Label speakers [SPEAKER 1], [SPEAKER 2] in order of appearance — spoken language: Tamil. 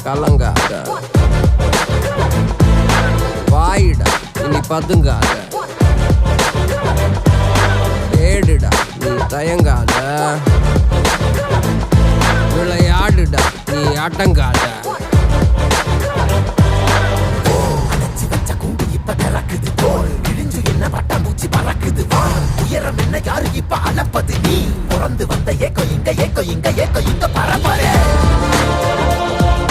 [SPEAKER 1] கலங்காத, வாயிடா இனி பதுங்காத, தேடுடா நீ தயங்காத, விளையாடுடா நீ அடங்காத.
[SPEAKER 2] உயரம் என்ன யாரு இப்ப அளப்பது நீ பிறந்து வந்த ஏக்கோ இங்க பரம்பரை